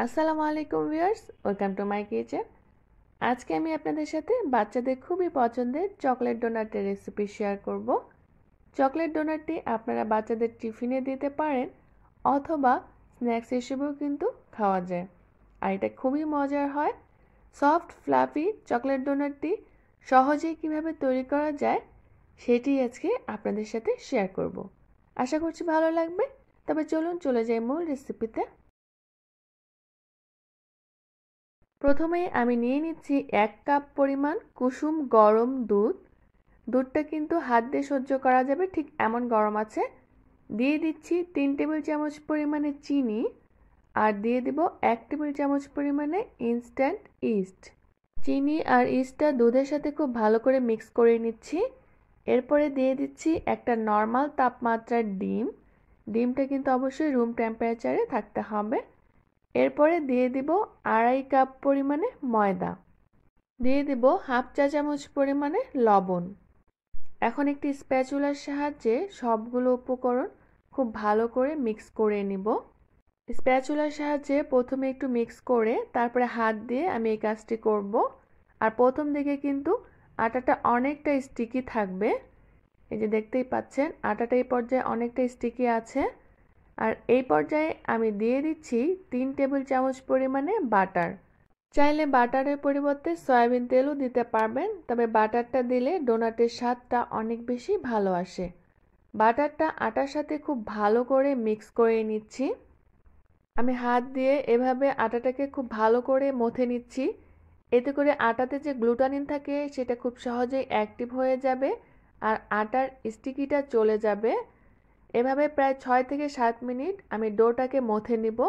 আসসালামু আলাইকুম viewers, welcome to my kitchen. আজকে আমি আপনাদের সাথে বাচ্চাদের খুবই পছন্দের চকলেট ডোনাটের রেসিপি শেয়ার করব। চকলেট ডোনাটটি আপনারা বাচ্চাদের টিফিনে দিতে পারেন অথবা স্ন্যাক্স হিসেবেও কিন্তু খাওয়া যায়। আর এটা খুবই মজার হয়। সফট ফ্লাফি চকলেট ডোনাটটি সহজেই কিভাবে তৈরি করা যায় সেটি আজকে আপনাদের সাথে শেয়ার করব। আশা করছি ভালো লাগবে। তবে চলুন চলে যাই মূল রেসিপিতে। প্রথমে আমি নিয়ে নিচ্ছি 1 কাপ পরিমাণ কুসুম গরম দুধ। দুধটা কিন্তু হাত দিয়ে সহ্য করা যাবে, ঠিক এমন গরম আছে। দিয়ে দিচ্ছি 3 টেবিল চামচ পরিমাণে চিনি আর দিয়ে দিব 1 টেবিল চামচ পরিমাণে ইনস্ট্যান্ট ইস্ট। চিনি আর ইস্টটা দুধের সাথে খুব ভালো করে মিক্স করে নিচ্ছি। এরপরে দিয়ে দিচ্ছি একটা নর্মাল তাপমাত্রার ডিম। ডিমটা কিন্তু অবশ্যই রুম টেম্পারেচারে থাকতে হবে। এরপরে দিয়ে দিব 2.5 কাপ পরিমাণে ময়দা। দিয়ে দিব হাফ চা চামচ পরিমাণে লবণ। এখন একটি স্প্যাচুলার সাহায্যে সবগুলো উপকরণ খুব ভালো করে মিক্স করে নিব। স্প্যাচুলার সাহায্যে প্রথমে একটু মিক্স করে তারপরে হাত দিয়ে আমি এই কাজটি করব। আর প্রথম দিকে কিন্তু আটাটা অনেকটা স্টিকি থাকবে। এই যে দেখতেই পাচ্ছেন আটাটা এই পর্যায়ে অনেকটা স্টিকি আছে। আর এই পর্যায়ে আমি দিয়ে দিচ্ছি 3 টেবিল চামচ পরিমাণে বাটার। চাইলে বাটারের পরিবর্তে সয়াবিন তেলও দিতে পারবেন, তবে বাটারটা দিলে ডোনাটের স্বাদটা অনেক বেশি ভালো আসে। বাটারটা আটার সাথে খুব ভালো করে মিক্স করে নিচ্ছি। আমি হাত দিয়ে এভাবে আটাটাকে খুব ভালো করে মথে নিচ্ছি। এতে করে আটাতে যে গ্লুটানিন থাকে সেটা খুব সহজেই অ্যাক্টিভ হয়ে যাবে আর আটার স্টিকিটা চলে যাবে। এভাবে প্রায় 6 থেকে 7 মিনিট আমি ডোটাকে মথে নিব।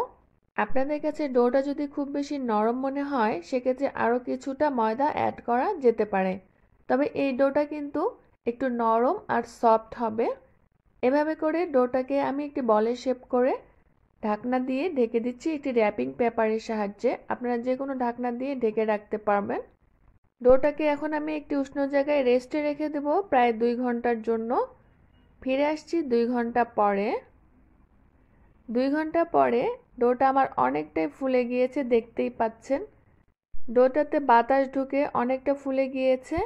আপনাদের কাছে ডোটা যদি খুব বেশি নরম মনে হয় সেক্ষেত্রে আরও কিছুটা ময়দা অ্যাড করা যেতে পারে, তবে এই ডোটা কিন্তু একটু নরম আর সফট হবে। এভাবে করে ডোটাকে আমি একটি বলের শেপ করে ঢাকনা দিয়ে ঢেকে দিচ্ছি একটি র্যাপিং পেপারের সাহায্যে। আপনারা যে কোনো ঢাকনা দিয়ে ঢেকে রাখতে পারবেন। ডোটাকে এখন আমি একটি উষ্ণ জায়গায় রেস্টে রেখে দেব প্রায় 2 ঘন্টার জন্য। ফিরে আসছি 2 ঘন্টা পরে। 2 ঘন্টা পরে ডোটা আমার অনেকটাই ফুলে গিয়েছে, দেখতেই পাচ্ছেন। ডোটাতে বাতাস ঢুকে অনেকটা ফুলে গিয়েছে।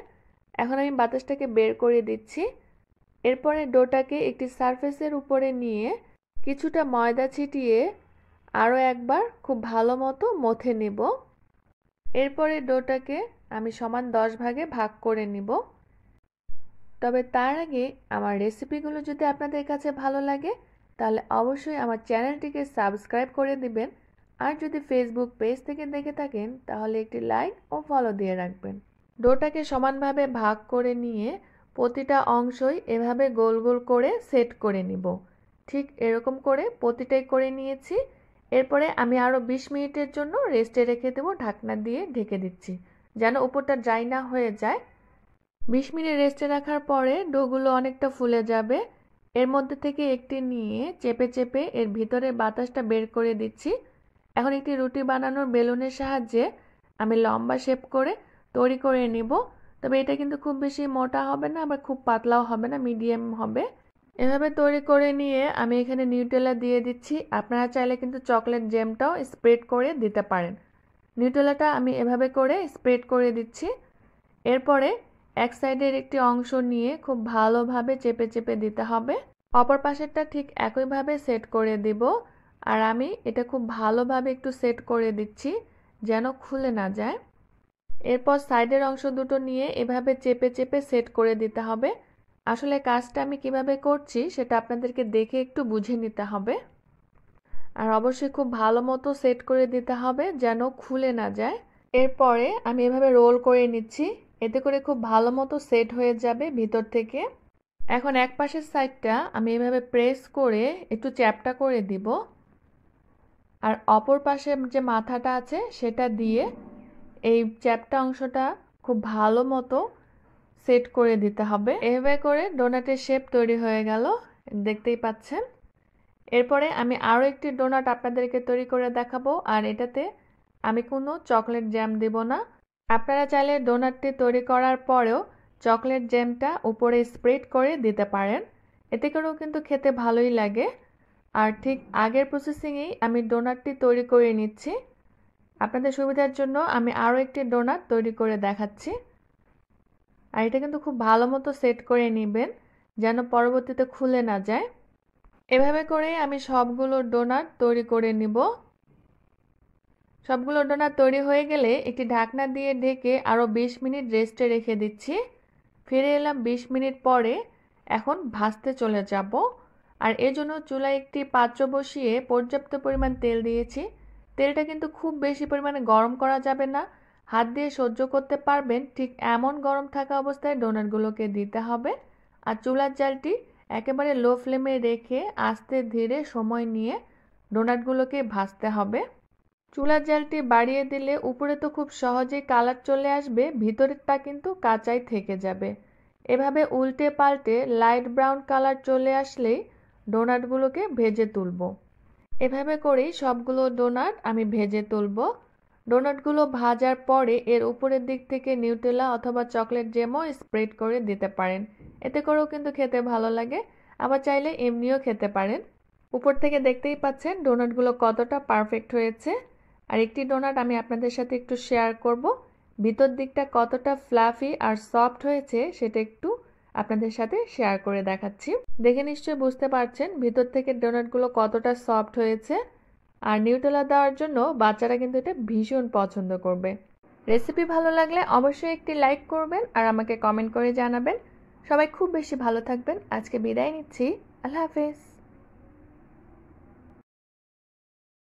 এখন আমি বাতাসটাকে বের করে দিচ্ছি। এরপরে ডোটাকে একটি সারফেসের উপরে নিয়ে কিছুটা ময়দা ছিটিয়ে আরও একবার খুব ভালো মতো মথে নিব। এরপরে ডোটাকে আমি সমান 10 ভাগে ভাগ করে নিব। তবে তার আগে আমার রেসিপিগুলো যদি আপনাদের কাছে ভালো লাগে তাহলে অবশ্যই আমার চ্যানেলটিকে সাবস্ক্রাইব করে দিবেন। আর যদি ফেসবুক পেজ থেকে দেখে থাকেন তাহলে একটি লাইক ও ফলো দিয়ে রাখবেন। ডোটাকে সমানভাবে ভাগ করে নিয়ে প্রতিটা অংশই এভাবে গোল গোল করে সেট করে নিব। ঠিক এরকম করে প্রতিটাই করে নিয়েছি। এরপরে আমি আরও 20 মিনিটের জন্য রেস্টে রেখে দেবো, ঢাকনা দিয়ে ঢেকে দিচ্ছি যেন উপরটা ড্রাই না হয়ে যায়। 20 মিনিট রেস্টে রাখার পরে ডোগুলো অনেকটা ফুলে যাবে। এর মধ্যে থেকে একটি নিয়ে চেপে চেপে এর ভিতরের বাতাসটা বের করে দিচ্ছি। এখন একটি রুটি বানানোর বেলুনের সাহায্যে আমি লম্বা শেপ করে তৈরি করে নিব। তবে এটা কিন্তু খুব বেশি মোটা হবে না আবার খুব পাতলাও হবে না, মিডিয়াম হবে। এভাবে তৈরি করে নিয়ে আমি এখানে নিউটেলা দিয়ে দিচ্ছি। আপনারা চাইলে কিন্তু চকলেট জ্যামটাও স্প্রেড করে দিতে পারেন। নিউটেলাটা আমি এভাবে করে স্প্রেড করে দিচ্ছি। এরপরে এক সাইডের একটি অংশ নিয়ে খুব ভালোভাবে চেপে চেপে দিতে হবে। অপর পাশেরটা ঠিক একইভাবে সেট করে দিব। আর আমি এটা খুব ভালোভাবে একটু সেট করে দিচ্ছি যেন খুলে না যায়। এরপর সাইডের অংশ দুটো নিয়ে এভাবে চেপে চেপে সেট করে দিতে হবে। আসলে কাজটা আমি কিভাবে করছি সেটা আপনাদেরকে দেখে একটু বুঝে নিতে হবে। আর অবশ্যই খুব ভালো মতো সেট করে দিতে হবে যেন খুলে না যায়। এরপরে আমি এভাবে রোল করে নিচ্ছি, এতে করে খুব ভালো মতো সেট হয়ে যাবে ভিতর থেকে। এখন এক পাশের সাইডটা আমি এভাবে প্রেস করে একটু চ্যাপটা করে দিব। আর অপর পাশে যে মাথাটা আছে সেটা দিয়ে এই চ্যাপটা অংশটা খুব ভালো মতো সেট করে দিতে হবে। এভাবে করে ডোনাটের শেপ তৈরি হয়ে গেল, দেখতেই পাচ্ছেন। এরপরে আমি আরও একটি ডোনাট আপনাদেরকে তৈরি করে দেখাবো। আর এটাতে আমি কোনো চকলেট জ্যাম দেব না। আপনারা চাইলে ডোনাটটি তৈরি করার পরেও চকলেট জ্যামটা উপরে স্প্রেড করে দিতে পারেন, এতে করেও কিন্তু খেতে ভালোই লাগে। আর ঠিক আগের প্রসেসিংয়েই আমি ডোনাটটি তৈরি করে নিচ্ছি। আপনাদের সুবিধার জন্য আমি আরও একটি ডোনাট তৈরি করে দেখাচ্ছি। আর এটা কিন্তু খুব ভালো মতো সেট করে নেবেন যেন পরবর্তীতে খুলে না যায়। এভাবে করে আমি সবগুলো ডোনাট তৈরি করে নিব। সবগুলো ডোনাট তৈরি হয়ে গেলে একটি ঢাকনা দিয়ে ঢেকে আরও 20 মিনিট রেস্টে রেখে দিচ্ছি। ফিরে এলাম 20 মিনিট পরে। এখন ভাজতে চলে যাব। আর এর জন্য চুলায় একটি পাত্র বসিয়ে পর্যাপ্ত পরিমাণ তেল দিয়েছি। তেলটা কিন্তু খুব বেশি পরিমাণে গরম করা যাবে না, হাত দিয়ে সহ্য করতে পারবেন ঠিক এমন গরম থাকা অবস্থায় ডোনাটগুলোকে দিতে হবে। আর চুলার জালটি একেবারে লো ফ্লেমে রেখে আস্তে ধীরে সময় নিয়ে ডোনাটগুলোকে ভাজতে হবে। চুলার জালটি বাড়িয়ে দিলে উপরে তো খুব সহজেই কালার চলে আসবে, ভিতরেরটা কিন্তু কাঁচাই থেকে যাবে। এভাবে উল্টে পাল্টে লাইট ব্রাউন কালার চলে আসলেই ডোনাটগুলোকে ভেজে তুলব। এভাবে করেই সবগুলো ডোনাট আমি ভেজে তুলব। ডোনাটগুলো ভাজার পরে এর উপরের দিক থেকে নিউটেলা অথবা চকলেট জেমও স্প্রেড করে দিতে পারেন। এতে করেও কিন্তু খেতে ভালো লাগে। আবার চাইলে এমনিও খেতে পারেন। উপর থেকে দেখতেই পাচ্ছেন ডোনাটগুলো কতটা পারফেক্ট হয়েছে। আর একটি ডোনাট আমি আপনাদের সাথে একটু শেয়ার করব। ভিতর দিকটা কতটা ফ্লাফি আর সফট হয়েছে সেটা একটু আপনাদের সাথে শেয়ার করে দেখাচ্ছি। দেখে নিশ্চয়ই বুঝতে পারছেন ভিতর থেকে ডোনাটগুলো কতটা সফট হয়েছে। আর নিউটেলা দেওয়ার জন্য বাচ্চারা কিন্তু এটা ভীষণ পছন্দ করবে। রেসিপি ভালো লাগলে অবশ্যই একটি লাইক করবেন আর আমাকে কমেন্ট করে জানাবেন। সবাই খুব বেশি ভালো থাকবেন। আজকে বিদায় নিচ্ছি। আল্লাহ হাফেজ।